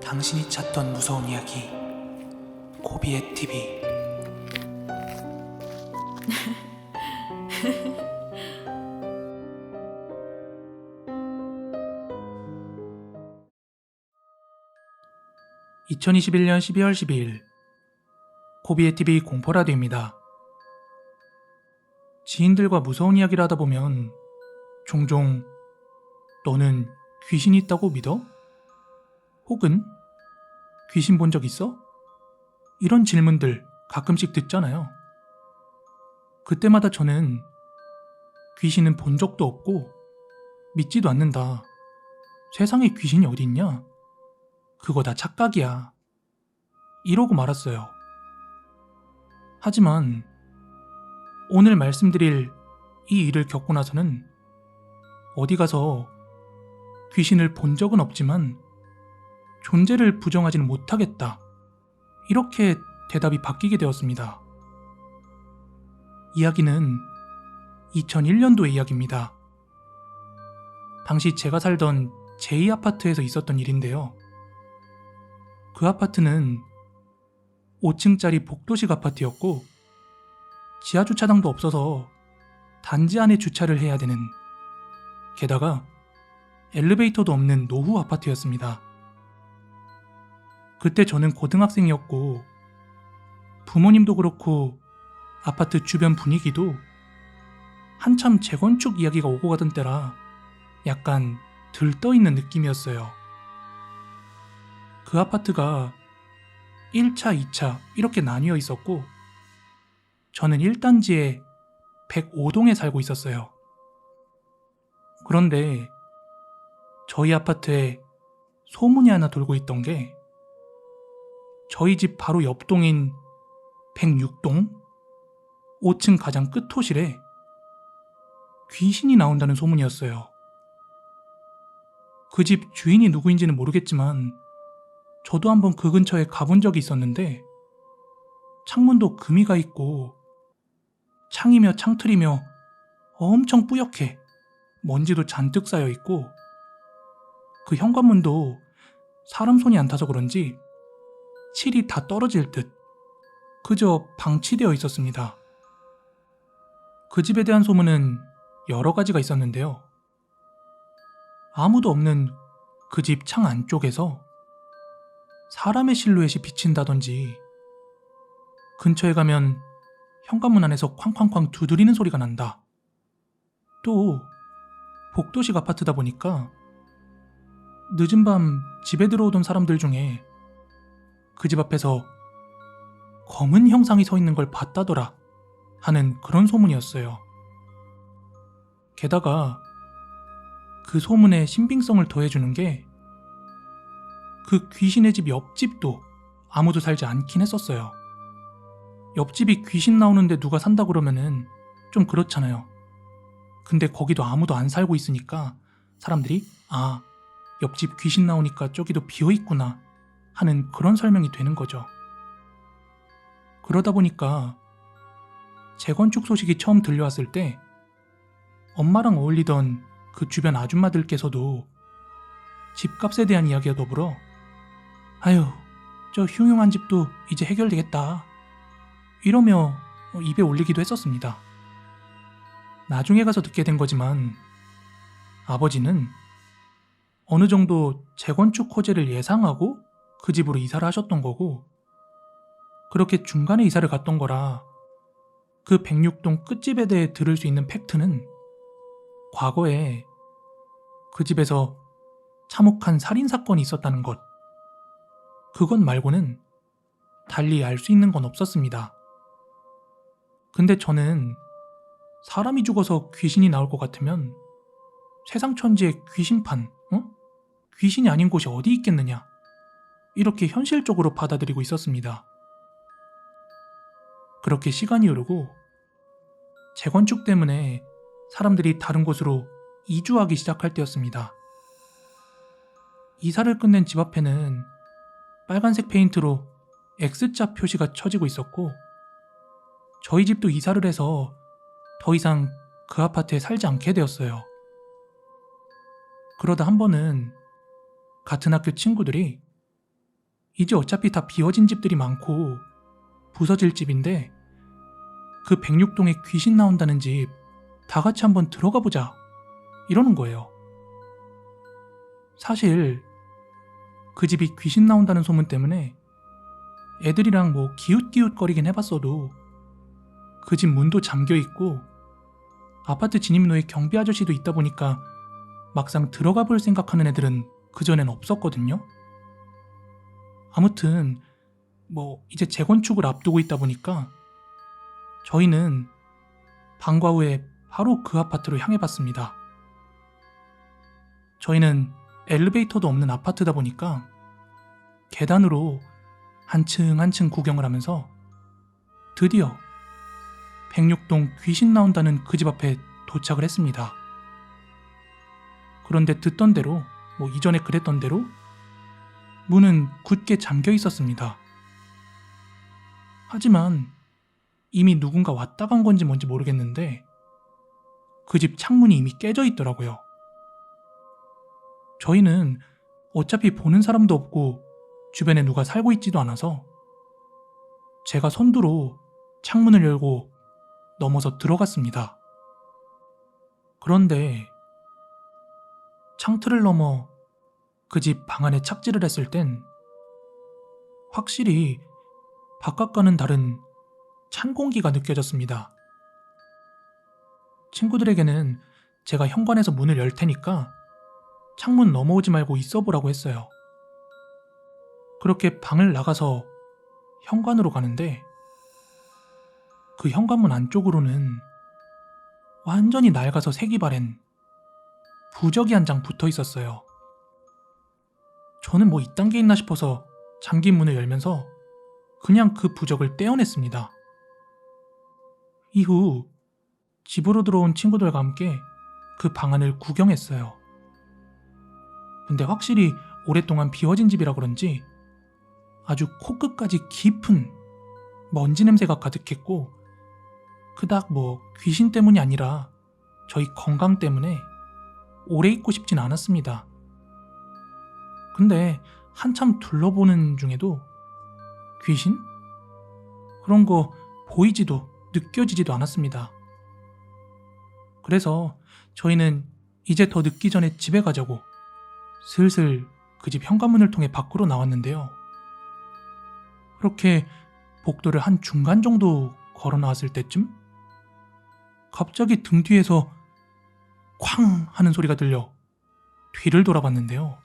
당신이 찾던 무서운 이야기 고비의 TV. (2021년 12월 12일) 고비의 TV 공포라디오입니다. 지인들과 무서운 이야기를 하다 보면 종종 너는 귀신이 있다고 믿어? 혹은 귀신 본 적 있어? 이런 질문들 가끔씩 듣잖아요. 그때마다 저는 귀신은 본 적도 없고 믿지도 않는다. 세상에 귀신이 어디 있냐? 그거 다 착각이야. 이러고 말았어요. 하지만 오늘 말씀드릴 이 일을 겪고 나서는 어디 가서 귀신을 본 적은 없지만 존재를 부정하지는 못하겠다. 이렇게 대답이 바뀌게 되었습니다. 이야기는 2001년도의 이야기입니다. 당시 제가 살던 제2아파트에서 있었던 일인데요. 그 아파트는 5층짜리 복도식 아파트였고 지하주차장도 없어서 단지 안에 주차를 해야 되는, 게다가 엘리베이터도 없는 노후 아파트였습니다. 그때 저는 고등학생이었고 부모님도 그렇고 아파트 주변 분위기도 한참 재건축 이야기가 오고 가던 때라 약간 들떠있는 느낌이었어요. 그 아파트가 1차, 2차 이렇게 나뉘어 있었고 저는 1단지에 105동에 살고 있었어요. 그런데 저희 아파트에 소문이 하나 돌고 있던 게 저희 집 바로 옆 동인 106동 5층 가장 끝호실에 귀신이 나온다는 소문이었어요. 그 집 주인이 누구인지는 모르겠지만 저도 한번 그 근처에 가본 적이 있었는데 창문도 금이가 있고 창이며 창틀이며 엄청 뿌옇게 먼지도 잔뜩 쌓여 있고 그 현관문도 사람 손이 안 타서 그런지 칠이 다 떨어질 듯 그저 방치되어 있었습니다. 그 집에 대한 소문은 여러 가지가 있었는데요. 아무도 없는 그 집 창 안쪽에서 사람의 실루엣이 비친다던지, 근처에 가면 현관문 안에서 쾅쾅쾅 두드리는 소리가 난다. 또 복도식 아파트다 보니까 늦은 밤 집에 들어오던 사람들 중에 그 집 앞에서 검은 형상이 서 있는 걸 봤다더라 하는 그런 소문이었어요. 게다가 그 소문에 신빙성을 더해주는 게 그 귀신의 집 옆집도 아무도 살지 않긴 했었어요. 옆집이 귀신 나오는데 누가 산다 그러면은 좀 그렇잖아요. 근데 거기도 아무도 안 살고 있으니까 사람들이 옆집 귀신 나오니까 저기도 비어있구나 하는 그런 설명이 되는 거죠. 그러다 보니까 재건축 소식이 처음 들려왔을 때 엄마랑 어울리던 그 주변 아줌마들께서도 집값에 대한 이야기와 더불어 아유, 저 흉흉한 집도 이제 해결되겠다 이러며 입에 올리기도 했었습니다. 나중에 가서 듣게 된 거지만 아버지는 어느 정도 재건축 호재를 예상하고 그 집으로 이사를 하셨던 거고, 그렇게 중간에 이사를 갔던 거라 그 106동 끝집에 대해 들을 수 있는 팩트는 과거에 그 집에서 참혹한 살인사건이 있었다는 것, 그것 말고는 달리 알 수 있는 건 없었습니다. 근데 저는 사람이 죽어서 귀신이 나올 것 같으면 세상 천지에 귀신판, 귀신이 아닌 곳이 어디 있겠느냐, 이렇게 현실적으로 받아들이고 있었습니다. 그렇게 시간이 흐르고 재건축 때문에 사람들이 다른 곳으로 이주하기 시작할 때였습니다. 이사를 끝낸 집 앞에는 빨간색 페인트로 X자 표시가 쳐지고 있었고 저희 집도 이사를 해서 더 이상 그 아파트에 살지 않게 되었어요. 그러다 한 번은 같은 학교 친구들이 이제 어차피 다 비워진 집들이 많고 부서질 집인데 그 106동에 귀신 나온다는 집 다 같이 한번 들어가 보자 이러는 거예요. 사실 그 집이 귀신 나온다는 소문 때문에 애들이랑 뭐 기웃기웃거리긴 해봤어도 그 집 문도 잠겨있고 아파트 진입로에 경비 아저씨도 있다 보니까 막상 들어가 볼 생각하는 애들은 그전엔 없었거든요. 아무튼 뭐 이제 재건축을 앞두고 있다 보니까 저희는 방과 후에 바로 그 아파트로 향해 봤습니다. 저희는 엘리베이터도 없는 아파트다 보니까 계단으로 한층 한층 구경을 하면서 드디어 106동 귀신 나온다는 그 집 앞에 도착을 했습니다. 그런데 듣던 대로, 뭐 이전에 그랬던 대로 문은 굳게 잠겨 있었습니다. 하지만 이미 누군가 왔다 간 건지 뭔지 모르겠는데 그 집 창문이 이미 깨져 있더라고요. 저희는 어차피 보는 사람도 없고 주변에 누가 살고 있지도 않아서 제가 선두로 창문을 열고 넘어서 들어갔습니다. 그런데 창틀을 넘어 그 집 방 안에 착지를 했을 땐 확실히 바깥과는 다른 찬 공기가 느껴졌습니다. 친구들에게는 제가 현관에서 문을 열 테니까 창문 넘어오지 말고 있어 보라고 했어요. 그렇게 방을 나가서 현관으로 가는데 그 현관문 안쪽으로는 완전히 낡아서 색이 바랜 부적이 한 장 붙어 있었어요. 저는 뭐 이딴 게 있나 싶어서 잠긴 문을 열면서 그냥 그 부적을 떼어냈습니다. 이후 집으로 들어온 친구들과 함께 그 방 안을 구경했어요. 근데 확실히 오랫동안 비워진 집이라 그런지 아주 코끝까지 깊은 먼지 냄새가 가득했고 그닥 뭐 귀신 때문이 아니라 저희 건강 때문에 오래 있고 싶진 않았습니다. 근데 한참 둘러보는 중에도 귀신? 그런 거 보이지도 느껴지지도 않았습니다. 그래서 저희는 이제 더 늦기 전에 집에 가자고 슬슬 그 집 현관문을 통해 밖으로 나왔는데요. 그렇게 복도를 한 중간 정도 걸어 나왔을 때쯤 갑자기 등 뒤에서 쾅 하는 소리가 들려 뒤를 돌아봤는데요.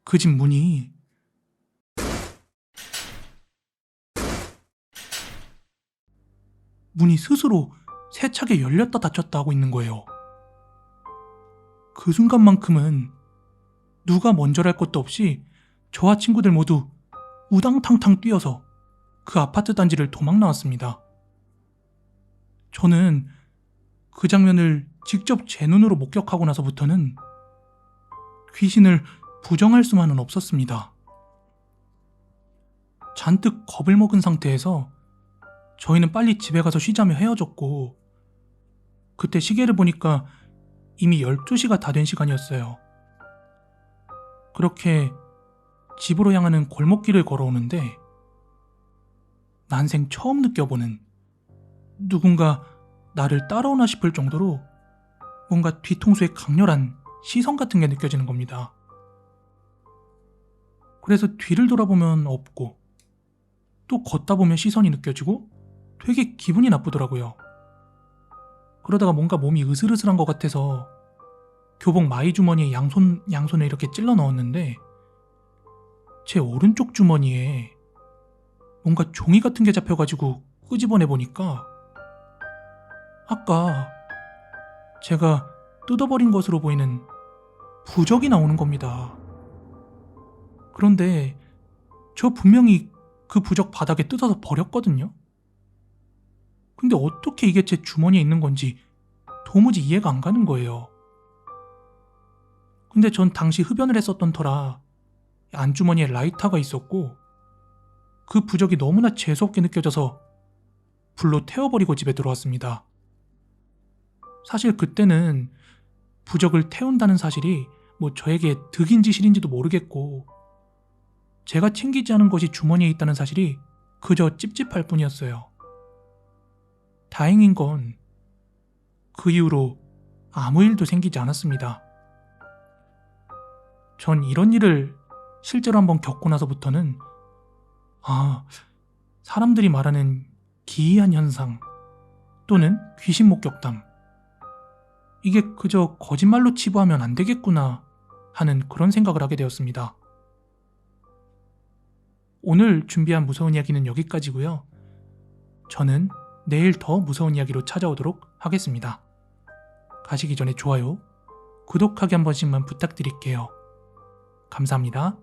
그 집 문이 스스로 세차게 열렸다 닫혔다 하고 있는 거예요. 그 순간만큼은 누가 먼저랄 것도 없이 저와 친구들 모두 우당탕탕 뛰어서 그 아파트 단지를 도망 나왔습니다. 저는 그 장면을 직접 제 눈으로 목격하고 나서부터는 귀신을 부정할 수만은 없었습니다. 잔뜩 겁을 먹은 상태에서 저희는 빨리 집에 가서 쉬자며 헤어졌고 그때 시계를 보니까 이미 12시가 다 된 시간이었어요. 그렇게 집으로 향하는 골목길을 걸어오는데 난생 처음 느껴보는 누군가 나를 따라오나 싶을 정도로 뭔가 뒤통수에 강렬한 시선 같은 게 느껴지는 겁니다. 그래서 뒤를 돌아보면 없고 또 걷다 보면 시선이 느껴지고 되게 기분이 나쁘더라고요. 그러다가 뭔가 몸이 으슬으슬한 것 같아서 교복 마이 주머니에 양손을 이렇게 찔러 넣었는데 제 오른쪽 주머니에 뭔가 종이 같은 게 잡혀가지고 끄집어내 보니까 아까 제가 뜯어버린 것으로 보이는 부적이 나오는 겁니다. 그런데 저 분명히 그 부적 바닥에 뜯어서 버렸거든요. 근데 어떻게 이게 제 주머니에 있는 건지 도무지 이해가 안 가는 거예요. 근데 전 당시 흡연을 했었던 터라 안주머니에 라이터가 있었고 그 부적이 너무나 재수없게 느껴져서 불로 태워버리고 집에 들어왔습니다. 사실 그때는 부적을 태운다는 사실이 뭐 저에게 득인지 실인지도 모르겠고 제가 챙기지 않은 것이 주머니에 있다는 사실이 그저 찝찝할 뿐이었어요. 다행인 건 그 이후로 아무 일도 생기지 않았습니다. 전 이런 일을 실제로 한번 겪고 나서부터는 사람들이 말하는 기이한 현상 또는 귀신 목격담, 이게 그저 거짓말로 치부하면 안 되겠구나 하는 그런 생각을 하게 되었습니다. 오늘 준비한 무서운 이야기는 여기까지고요. 저는 내일 더 무서운 이야기로 찾아오도록 하겠습니다. 가시기 전에 좋아요, 구독하기 한 번씩만 부탁드릴게요. 감사합니다.